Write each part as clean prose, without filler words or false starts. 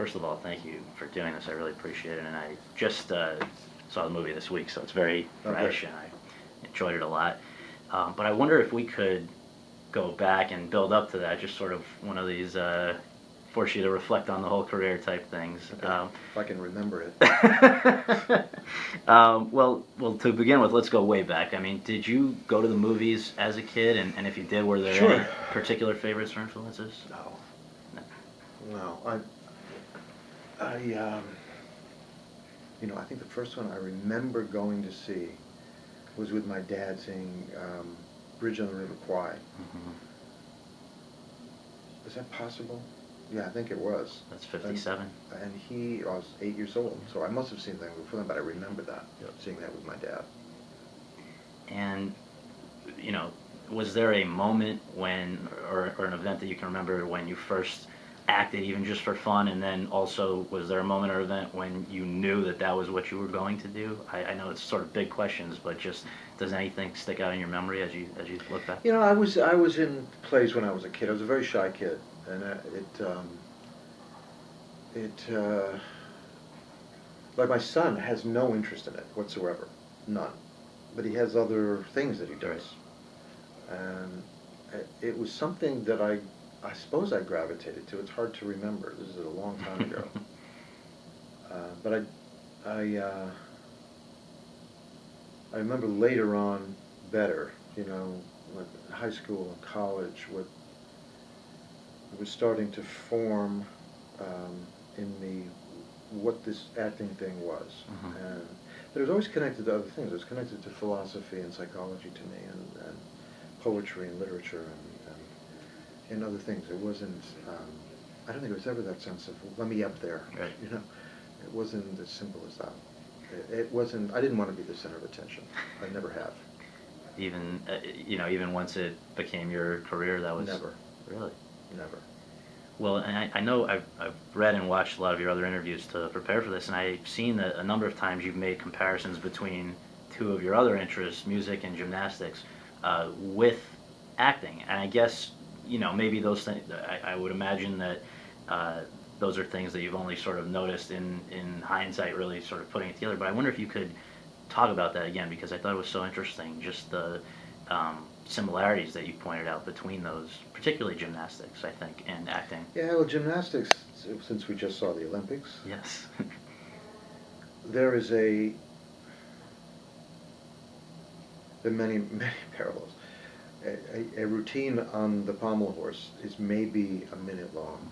first of all, thank you for doing this. I really appreciate it. And I just saw the movie this week, so it's very fresh, and I enjoyed it a lot. But I wonder if we could go back and build up to that, just sort of one of these force you to reflect on the whole career type things. Okay. If I can remember it. Well, to begin with, let's go way back. I mean, did you go to the movies as a kid? And if you did, were there any particular favorites or influences? No. I think the first one I remember going to see was with my dad seeing Bridge on the River Kwai. Mm-hmm. Is that possible? Yeah, I think it was. That's 57. And I was 8 years old, so I must have seen that before then, but I remember that, seeing that with my dad. And, was there a moment when, or an event that you can remember when you first acted, even just for fun, and then also was there a moment or event when you knew that that was what you were going to do? I know it's sort of big questions, but just does anything stick out in your memory as you look back? I was in plays when I was a kid. I was a very shy kid, and like my son has no interest in it whatsoever, none. But he has other things that he does, and it was something that I suppose I gravitated to. It's hard to remember. This is a long time ago. But I remember later on better, like high school and college, what was starting to form in what this acting thing was. Mm-hmm. But it was always connected to other things. It was connected to philosophy and psychology to me, and poetry and literature and other things. It wasn't, I don't think it was ever that sense of, let me up there. Right. It wasn't as simple as that. It wasn't, I didn't want to be the center of attention. I never have. Even, even once it became your career, that was... Never. Really? Never. Well, and I know I've read and watched a lot of your other interviews to prepare for this, and I've seen that a number of times you've made comparisons between two of your other interests, music and gymnastics, with acting. And I guess, maybe those things, I would imagine that those are things that you've only sort of noticed in hindsight, really sort of putting it together. But I wonder if you could talk about that again, because I thought it was so interesting, just the similarities that you pointed out between those, particularly gymnastics, I think, and acting. Yeah, well, gymnastics, since we just saw the Olympics. Yes. There are many, many parallels. A routine on the pommel horse is maybe a minute long,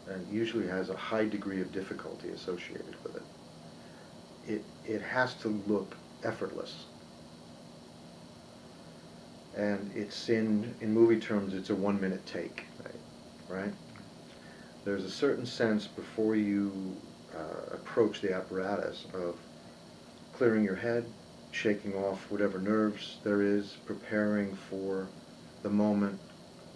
and usually has a high degree of difficulty associated with it. It has to look effortless. And it's in movie terms, it's a 1 minute take, right? There's a certain sense before you approach the apparatus of clearing your head, shaking off whatever nerves there is, preparing for the moment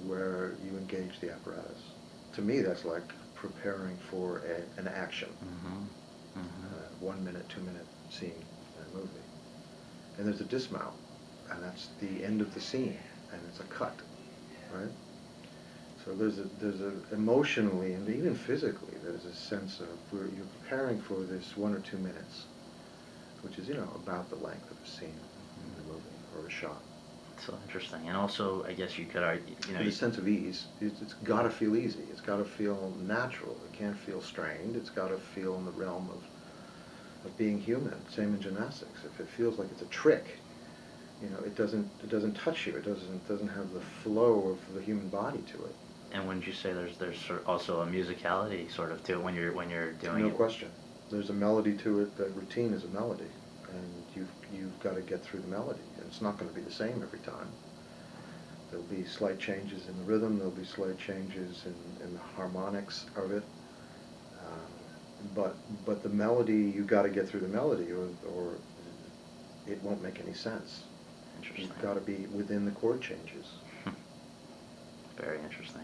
where you engage the apparatus. To me, that's like preparing for an action. 1 minute, 2 minute scene in a movie. And there's a dismount. And that's the end of the scene, and it's a cut, right? So there's a emotionally and even physically, there's a sense of where you're preparing for this 1 or 2 minutes, which is about the length of a scene in a movie or a shot. So interesting, and also I guess you could argue, With a sense of ease. It's got to feel easy. It's got to feel natural. It can't feel strained. It's got to feel in the realm of being human. Same in gymnastics. If it feels like it's a trick, it doesn't touch you. It doesn't have the flow of the human body to it. And wouldn't you say there's sort of also a musicality sort of to it when you're doing it? No question. There's a melody to it. That routine is a melody, and you've got to get through the melody. And it's not going to be the same every time. There'll be slight changes in the rhythm. There'll be slight changes in the harmonics of it. But the melody, you've got to get through the melody, or it won't make any sense. Interesting. You've got to be within the chord changes. Very interesting.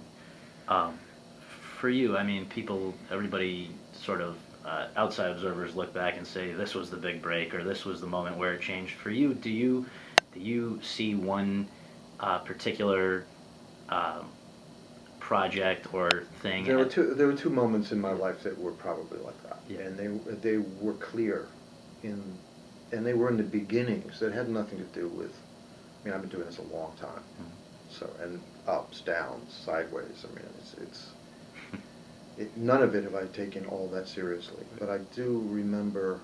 For you, I mean, everybody sort of outside observers look back and say this was the big break, or this was the moment where it changed. For you, do you see one particular project or thing. There were two moments in my life that were probably like that, Yeah. and they were clear, and they were in the beginnings. That had nothing to do with. I mean, I've been doing this a long time, so and ups, downs, sideways. I mean, none of it have I taken all that seriously. But I do remember.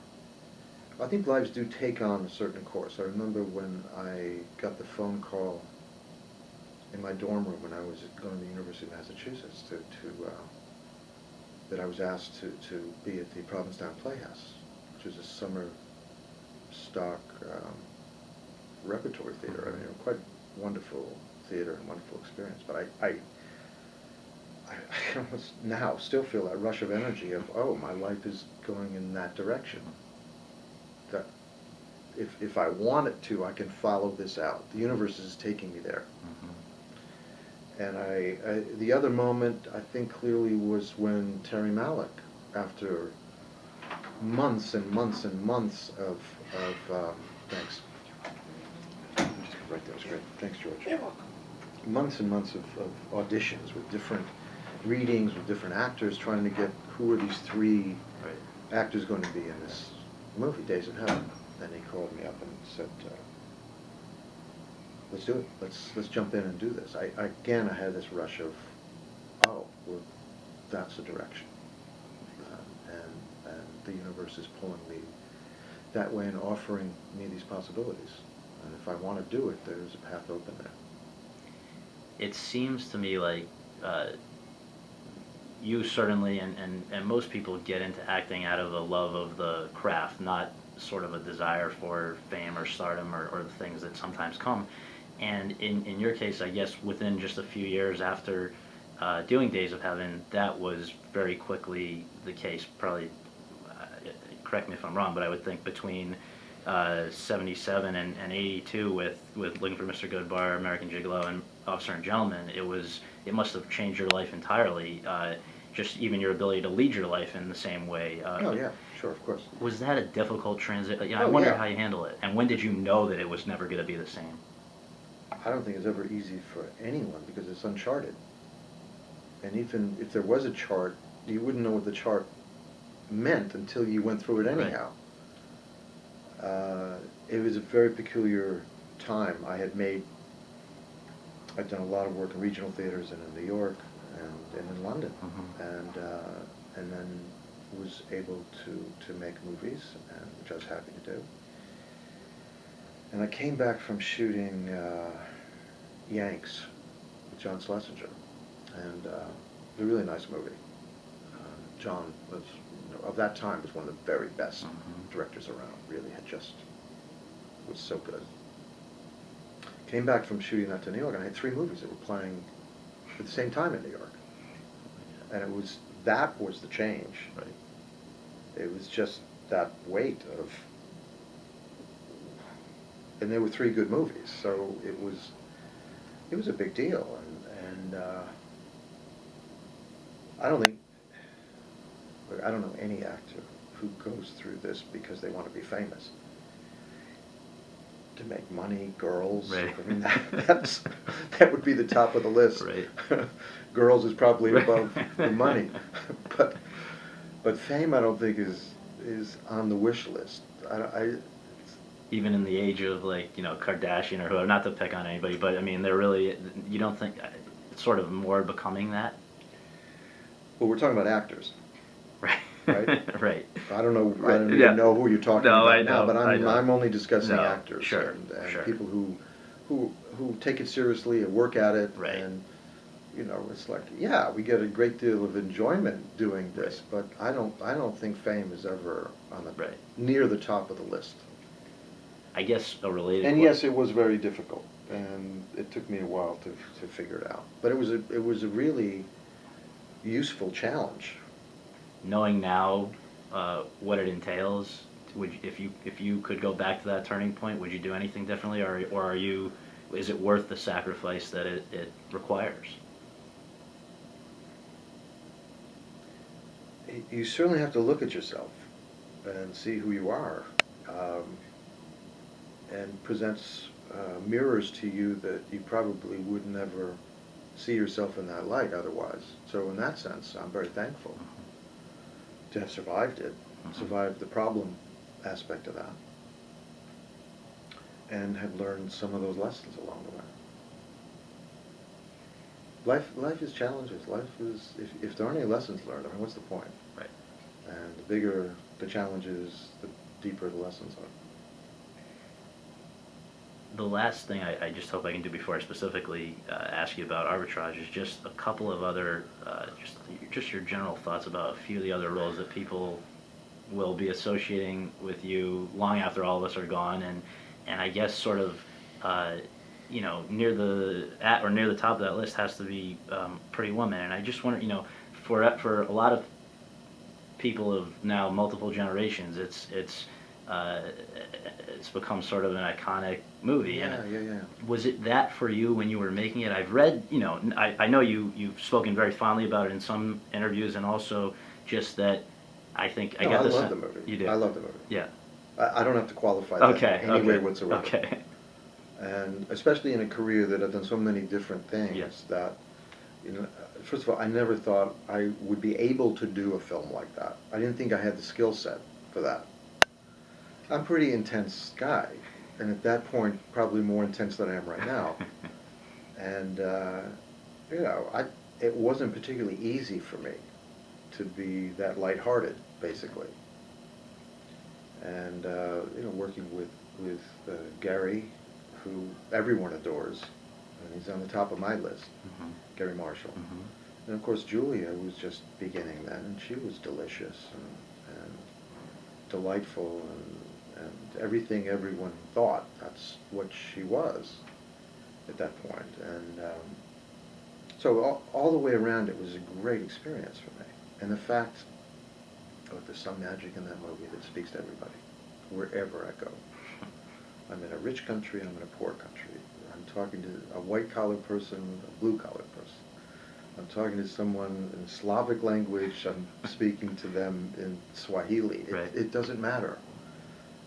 I think lives do take on a certain course. I remember when I got the phone call in my dorm room when I was going to the University of Massachusetts that I was asked to be at the Provincetown Playhouse, which is a summer stock repertory theater. I mean, quite wonderful theater and wonderful experience. But I almost now still feel that rush of energy of, oh, my life is going in that direction. That if I want it to, I can follow this out. The universe is taking me there. And the other moment I think clearly was when Terry Malick, after months and months and months of thanks. Right there, was great. Thanks, George. You're welcome. Months and months of auditions with different readings with different actors, trying to get who are these three actors going to be in this movie, Days of Heaven. Then he called me up and said, let's do it. Let's jump in and do this. I had this rush of, oh, well, that's the direction, and the universe is pulling me that way and offering me these possibilities. And if I want to do it, there's a path open there. It seems to me like you certainly and most people get into acting out of a love of the craft, not sort of a desire for fame or stardom or the things that sometimes come. And in your case, I guess within just a few years after doing Days of Heaven, that was very quickly the case. Probably, correct me if I'm wrong, but I would think between 77 and 82 with Looking for Mr. Goodbar, American Gigolo, and Officer and Gentleman, it must have changed your life entirely. Just even your ability to lead your life in the same way. Oh yeah, sure, of course. Was that a difficult transition? I Oh, wonder yeah. how you handle it. And when did you know that it was never going to be the same? I don't think it's ever easy for anyone because it's uncharted. And even if there was a chart, you wouldn't know what the chart meant until you went through it anyhow. It was a very peculiar time. I'd done a lot of work in regional theaters and in New York and in London, and then was able to make movies, which I was happy to do. And I came back from shooting Yanks with John Schlesinger, and it was a really nice movie. John was, of that time, was one of the very best directors around. Really was so good. Came back from shooting that to New York, and I had 3 movies that were playing at the same time in New York. And that was the change. Right. It was just that weight of, and there were 3 good movies, so it was a big deal, and I don't know any actor who goes through this because they want to be famous. To make money, girls. Right. I mean, that would be the top of the list. Right. Girls is probably above the money, but fame I don't think is on the wish list. Even in the age of Kardashian or whoever, not to pick on anybody, but I mean they're really, you don't think it's sort of more becoming that? Well, we're talking about actors. Right. Right? Right. I don't know. Right. I don't even Yeah. know who you're talking No, about I know, now, but I know. I'm only discussing No, actors sure, and sure. people who take it seriously and work at it. Right. And it's like, yeah, we get a great deal of enjoyment doing this, Right. but I don't think fame is ever on the Right. near the top of the list. I guess a related. And yes, it was very difficult, and it took me a while to figure it out. But it was a really useful challenge. Knowing now what it entails, if you could go back to that turning point, would you do anything differently, or is it worth the sacrifice that it requires? You certainly have to look at yourself and see who you are, and presents mirrors to you that you probably would never see yourself in that light otherwise. So in that sense, I'm very thankful to have survived it, survived the problem aspect of that, and have learned some of those lessons along the way. Life is challenges. Life is, if there aren't any lessons learned, I mean, what's the point? Right. And the bigger the challenges, the deeper the lessons are. The last thing I just hope I can do before I specifically ask you about Arbitrage is just a couple of other, just your general thoughts about a few of the other roles that people will be associating with you long after all of us are gone, and I guess sort of, near the top of that list has to be Pretty Woman, and I just wonder, for a lot of people of now multiple generations, it's become sort of an iconic movie. Yeah. Was it that for you when you were making it? I've read, I know you've spoken very fondly about it in some interviews, and also just that I think I No, got I the love sense the movie. you do. I love the movie. Yeah. I don't have to qualify that in any way whatsoever. Okay. And especially in a career that I've done so many different things, Yes. that, first of all, I never thought I would be able to do a film like that. I didn't think I had the skill set for that. I'm a pretty intense guy, and at that point, probably more intense than I am right now. And, it wasn't particularly easy for me to be that lighthearted, basically. And, working with Gary, who everyone adores, and he's on the top of my list, Gary Marshall. And of course Julia was just beginning then, and she was delicious and delightful, and everything everyone thought that's what she was at that point. And so all the way around it was a great experience for me. And the fact, there's some magic in that movie that speaks to everybody, wherever I go. I'm in a rich country, I'm in a poor country. I'm talking to a white-collar person, a blue-collar person. I'm talking to someone in Slavic language, I'm speaking to them in Swahili. It doesn't matter.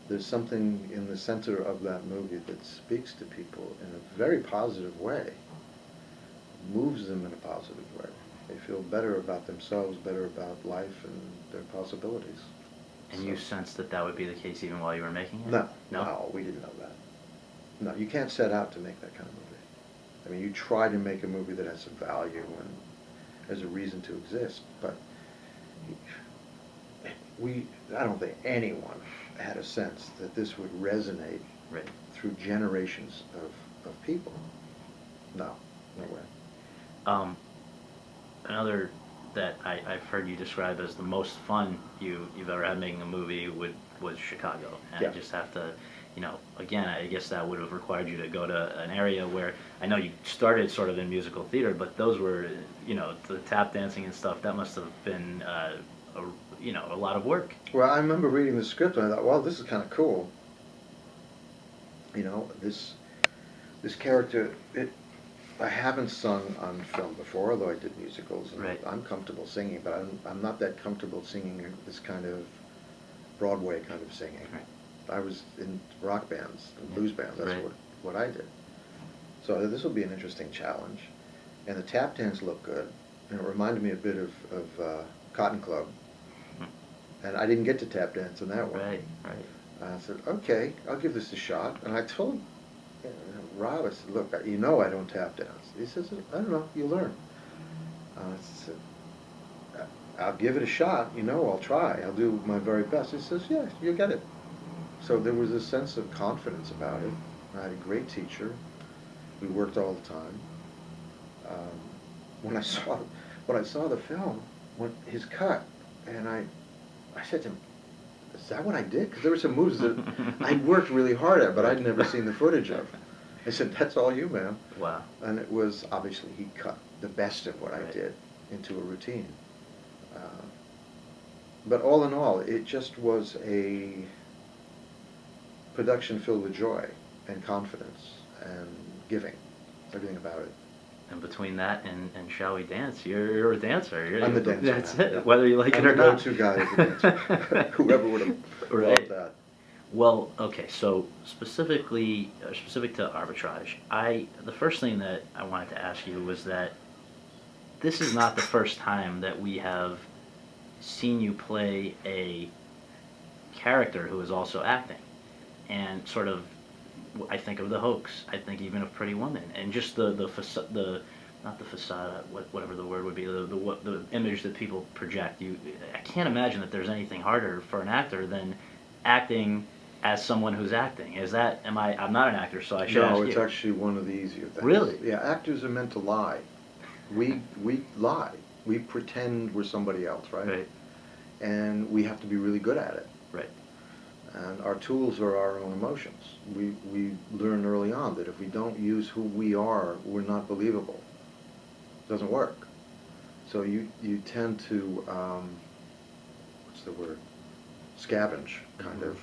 There's something in the center of that movie that speaks to people in a very positive way, moves them in a positive way. They feel better about themselves, better about life and their possibilities. And you sensed that would be the case even while you were making it? No, we didn't know that. No, you can't set out to make that kind of movie. I mean, you try to make a movie that has some value and has a reason to exist, but I don't think anyone had a sense that this would resonate through generations of people. No way. Another that I've heard you describe as the most fun you've ever had making a movie was Chicago. And I just have to, again, I guess that would have required you to go to an area where, I know you started sort of in musical theater, but those were, the tap dancing and stuff, that must have been, a lot of work. Well, I remember reading the script and I thought, well, this is kind of cool. This character, I haven't sung on film before, although I did musicals, and I'm comfortable singing, but I'm not that comfortable singing this kind of Broadway kind of singing. I was in rock bands and blues bands, that's what I did. So this will be an interesting challenge. And the tap dance looked good, and it reminded me a bit of Cotton Club. And I didn't get to tap dance in that one. I said, okay, I'll give this a shot. And I told Rob, I said, look, I don't tap dance. He says, I don't know, you learn. I said, I'll give it a shot, I'll try. I'll do my very best. He says, yeah, you'll get it. So there was a sense of confidence about it. I had a great teacher. We worked all the time. When I saw the film, his cut, and I said to him, is that what I did? Because there were some moves that I worked really hard at, but I'd never seen the footage of. I said, that's all you, man. Wow. And it was, obviously, he cut the best of what I did into a routine. But all in all, it just was a production filled with joy and confidence and giving, everything about it. And between that and Shall We Dance, you're a dancer. I'm the dancer. That's it, whether you like I'm it or not. I'm the go-to guy as a dancer. Whoever would have loved that. Well, okay, so specifically, specific to arbitrage, the first thing that I wanted to ask you was that this is not the first time that we have seen you play a character who is also acting. And sort of, I think of the hoax. I think even of Pretty Woman, and just the not the facade, whatever the word would be, the image that people project. I can't imagine that there's anything harder for an actor than acting as someone who's acting. Is that? Am I? I'm not an actor, so I should ask No, you. it's actually one of the easier things. Really? Yeah, actors are meant to lie. We lie. We pretend we're somebody else, right? Right. And we have to be really good at it. Right. And our tools are our own emotions. We learn early on that if we don't use who we are, we're not believable. It doesn't work. So you tend to, what's the word? Scavenge, kind of.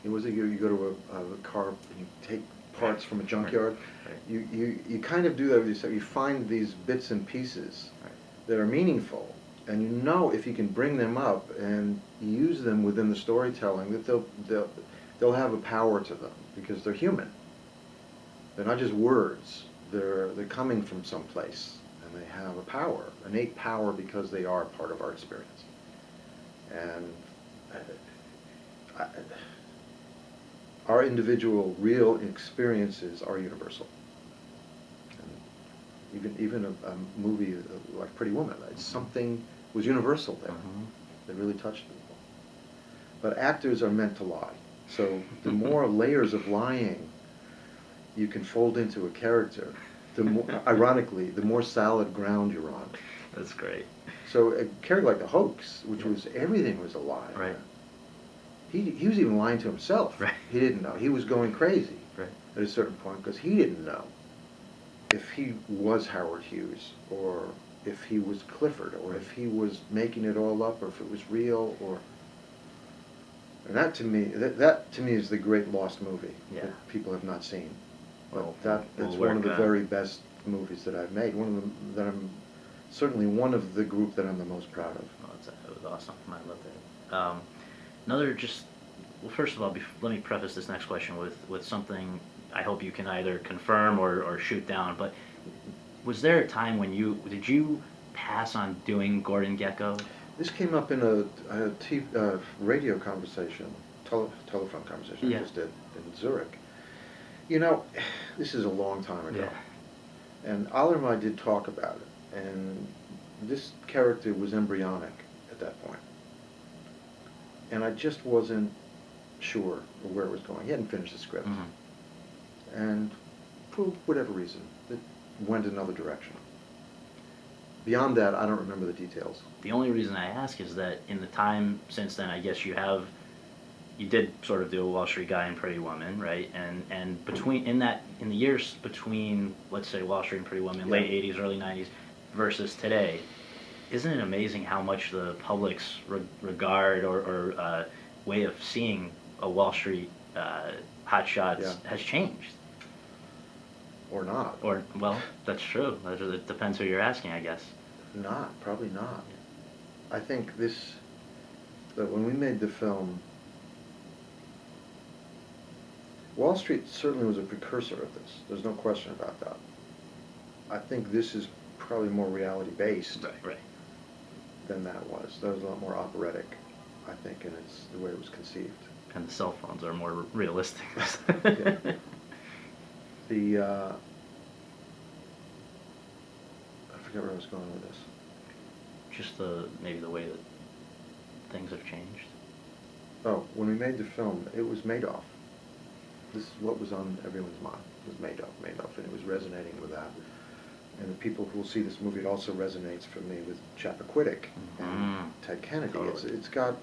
It was you go to a car and you take parts from a junkyard. Right. You kind of do that with yourself. You find these bits and pieces that are meaningful, and you know if you can bring them up and use them within the storytelling, that they'll have a power to them because they're human. They're not just words. They're coming from someplace, and they have a power, innate power, because they are part of our experience. And our individual real experiences are universal. And even a movie like Pretty Woman, something was universal there that really touched people. But actors are meant to lie. So the more layers of lying you can fold into a character, the more, ironically, the more solid ground you're on. That's great. So a character like the Hoax, which was everything was a lie. Right. He was even lying to himself. Right. He didn't know. He was going crazy Right. at a certain point because he didn't know if he was Howard Hughes, or if he was Clifford, or if he was making it all up, or if it was real, or. And that to me, that to me is the great lost movie that people have not seen. But that's one of the very best movies that I've made. One of them that I'm certainly one of the group that I'm the most proud of. Oh, that was awesome. I loved it. Another just, well, first of all, let me preface this next question with something I hope you can either confirm or shoot down. But was there a time when did you pass on doing Gordon Gekko? This came up in a radio conversation, telephone conversation I just did in Zurich. You know, this is a long time ago. Yeah. And Oliver and I did talk about it. And this character was embryonic at that point. And I just wasn't sure of where it was going. He hadn't finished the script. And for whatever reason, it went another direction. Beyond that, I don't remember the details. The only reason I ask is that in the time since then, I guess you did sort of do a Wall Street Guy and Pretty Woman, right? And in the years between, let's say, Wall Street and Pretty Woman, late 80s, early 90s, versus today, isn't it amazing how much the public's regard or way of seeing a Wall Street hotshots has changed? Or not. Or, well, that's true. It depends who you're asking, I guess. Probably not. I think that when we made the film, Wall Street certainly was a precursor of this. There's no question about that. I think this is probably more reality-based than that was. That was a lot more operatic, I think, and it's the way it was conceived. And the cell phones are more realistic. I forget where I was going with this. Just maybe the way that things have changed. Oh, when we made the film, it was Madoff. This is what was on everyone's mind. It was Madoff, and it was resonating with that. And the people who will see this movie, it also resonates for me with Chappaquiddick and Ted Kennedy. Totally. It's got,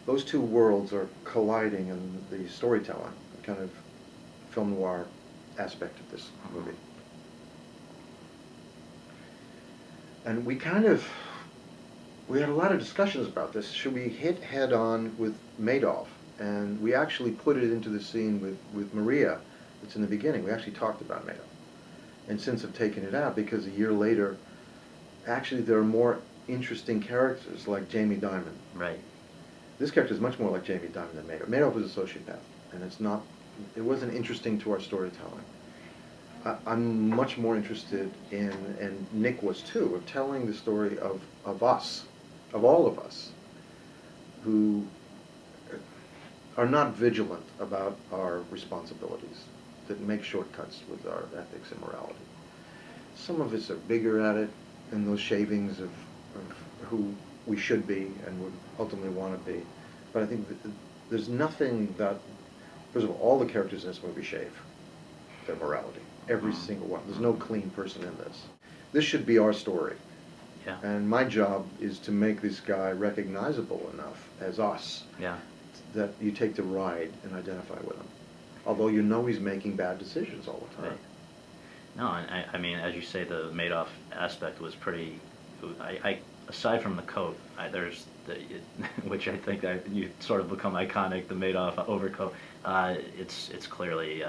those two worlds are colliding in the storytelling, the kind of film noir aspect of this movie. And we had a lot of discussions about this. Should we hit head on with Madoff? And we actually put it into the scene with Maria. It's in the beginning. We actually talked about Madoff. And since have taken it out because a year later, actually there are more interesting characters like Jamie Dimon. Right. This character is much more like Jamie Dimon than Madoff. Madoff was a sociopath, and it wasn't interesting to our storytelling. I'm much more interested in, and Nick was too, of telling the story of us, of all of us, who are not vigilant about our responsibilities, that make shortcuts with our ethics and morality. Some of us are bigger at it in those shavings of who we should be and would ultimately want to be. But I think that there's nothing that, first of all the characters in this movie shave their morality. Every single one. There's no clean person in this. This should be our story. Yeah. And my job is to make this guy recognizable enough as us, Yeah. that you take the ride and identify with him. Although you know he's making bad decisions all the time. Right. No, I mean, as you say, the Madoff aspect was pretty. Aside from the coat, there's which I think you sort of become iconic. The Madoff overcoat. It's clearly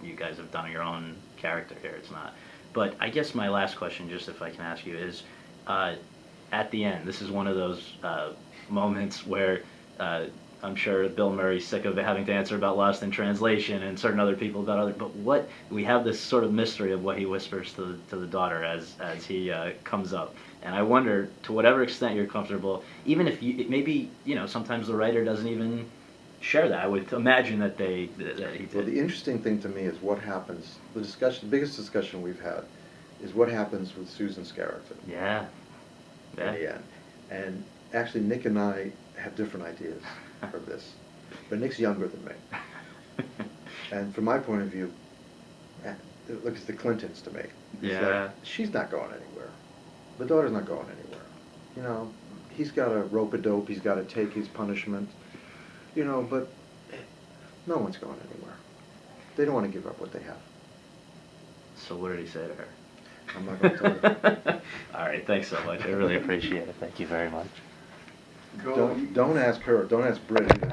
you guys have done your own character here. It's not. But I guess my last question, just if I can ask you, is at the end. This is one of those moments where. I'm sure Bill Murray's sick of having to answer about Lost in Translation and certain other people about other. But what we have this sort of mystery of what he whispers to the daughter as he comes up, and I wonder to whatever extent you're comfortable, even if maybe sometimes the writer doesn't even share that. I would imagine that he did. Well, the interesting thing to me is what happens. The biggest discussion we've had, is what happens with Susan's character. Yeah. In the end, and actually Nick and I have different ideas of this, but Nick's younger than me, and from my point of view, it looks at the Clintons to me. It's Yeah. like, she's not going anywhere. The daughter's not going anywhere. He's got to rope-a-dope. He's got to take his punishment. But no one's going anywhere. They don't want to give up what they have. So what did he say to her? I'm not going to tell you. All right, thanks so much. I really appreciate it. Thank you very much. Don't ask her. Don't ask Britt either.